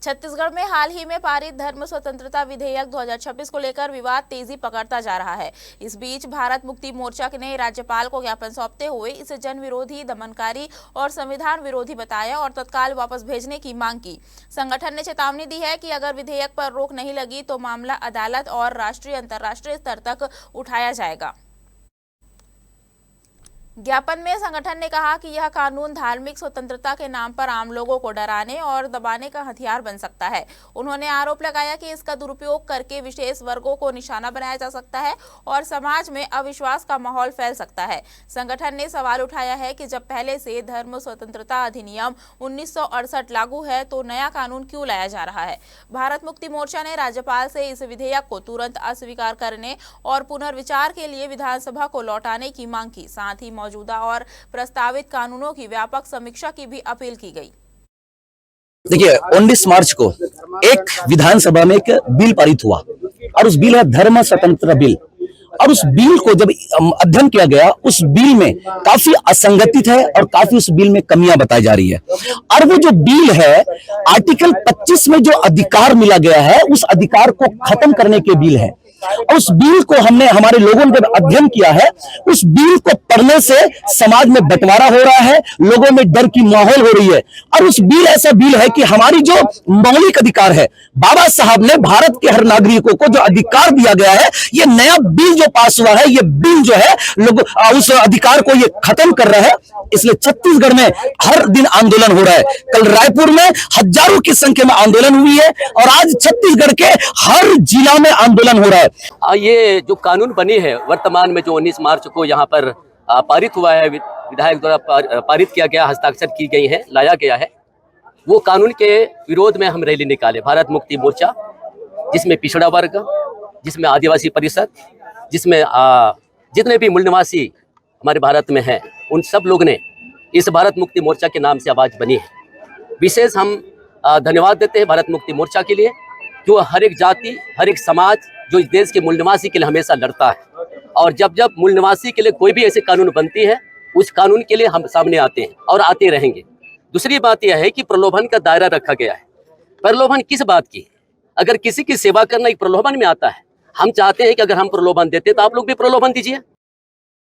छत्तीसगढ़ में हाल ही में पारित धर्म स्वतंत्रता विधेयक 2026 को लेकर विवाद तेजी पकड़ता जा रहा है। इस बीच भारत मुक्ति मोर्चा ने राज्यपाल को ज्ञापन सौंपते हुए इसे जन विरोधी, दमनकारी और संविधान विरोधी बताया और तत्काल वापस भेजने की मांग की। संगठन ने चेतावनी दी है कि अगर विधेयक पर रोक नहीं लगी तो मामला अदालत और राष्ट्रीय अंतर्राष्ट्रीय स्तर तक उठाया जाएगा। ज्ञापन में संगठन ने कहा कि यह कानून धार्मिक स्वतंत्रता के नाम पर आम लोगों को डराने और दबाने का हथियार बन सकता है। उन्होंने आरोप लगाया कि इसका दुरुपयोग करके विशेष वर्गों को निशाना बनाया जा सकता है और समाज में अविश्वास का माहौल फैल सकता है। संगठन ने सवाल उठाया है कि जब पहले से धर्म स्वतंत्रता अधिनियम 1968 लागू है तो नया कानून क्यों लाया जा रहा है। भारत मुक्ति मोर्चा ने राज्यपाल से इस विधेयक को तुरंत अस्वीकार करने और पुनर्विचार के लिए विधानसभा को लौटाने की मांग की। साथ ही मौजूदा और प्रस्तावित कानूनों की व्यापक समीक्षा की भी अपील की गई। देखिए 19 मार्च को एक विधानसभा में एक बिल पारित हुआ और उस बिल है धर्म स्वतंत्रता बिल। और उस बिल को जब अध्ययन किया गया, उस बिल में काफी असंगति है और काफी उस बिल में कमियां बताई जा रही है। और वो जो बिल है आर्टिकल 25 में जो अधिकार मिला गया है उस अधिकार को खत्म करने के बिल है। और उस बिल को हमारे लोगों ने जब अध्ययन किया है, उस बिल को पढ़ने से समाज में बंटवारा हो रहा है, लोगों में डर की माहौल हो रही है। और उस बिल ऐसा बिल है कि हमारी जो मौलिक अधिकार है, बाबा साहब ने भारत के हर नागरिकों को जो अधिकार दिया गया है, ये नया बिल जो पास हुआ है, ये बिल जो है लोग उस अधिकार को ये खत्म कर रहा है। इसलिए छत्तीसगढ़ में हर दिन आंदोलन हो रहा है। कल रायपुर में हजारों की संख्या में आंदोलन हुई है और आज छत्तीसगढ़ के हर जिला में आंदोलन हो रहा है। ये जो कानून बनी है वर्तमान में, जो 19 मार्च को यहाँ पर पारित हुआ है, विधायक द्वारा पारित किया गया, हस्ताक्षर की गई है, लाया गया है, वो कानून के विरोध में हम रैली निकाले। भारत मुक्ति मोर्चा, जिसमें पिछड़ा वर्ग, जिसमें आदिवासी परिषद, जिसमें जितने भी मूल निवासी हमारे भारत में हैं, उन सब लोग ने इस भारत मुक्ति मोर्चा के नाम से आवाज़ बनी है। विशेष हम धन्यवाद देते हैं भारत मुक्ति मोर्चा के लिए, जो हर एक जाति, हर एक समाज जो इस देश के मूल निवासी के लिए हमेशा लड़ता है। और जब जब मूल निवासी के लिए कोई भी ऐसे कानून बनती है, उस कानून के लिए हम सामने आते हैं और आते रहेंगे। दूसरी बात यह है कि प्रलोभन का दायरा रखा गया है। प्रलोभन किस बात की? अगर किसी की सेवा करना एक प्रलोभन में आता है। हम चाहते हैं कि अगर हम प्रलोभन देते तो आप लोग भी प्रलोभन दीजिए।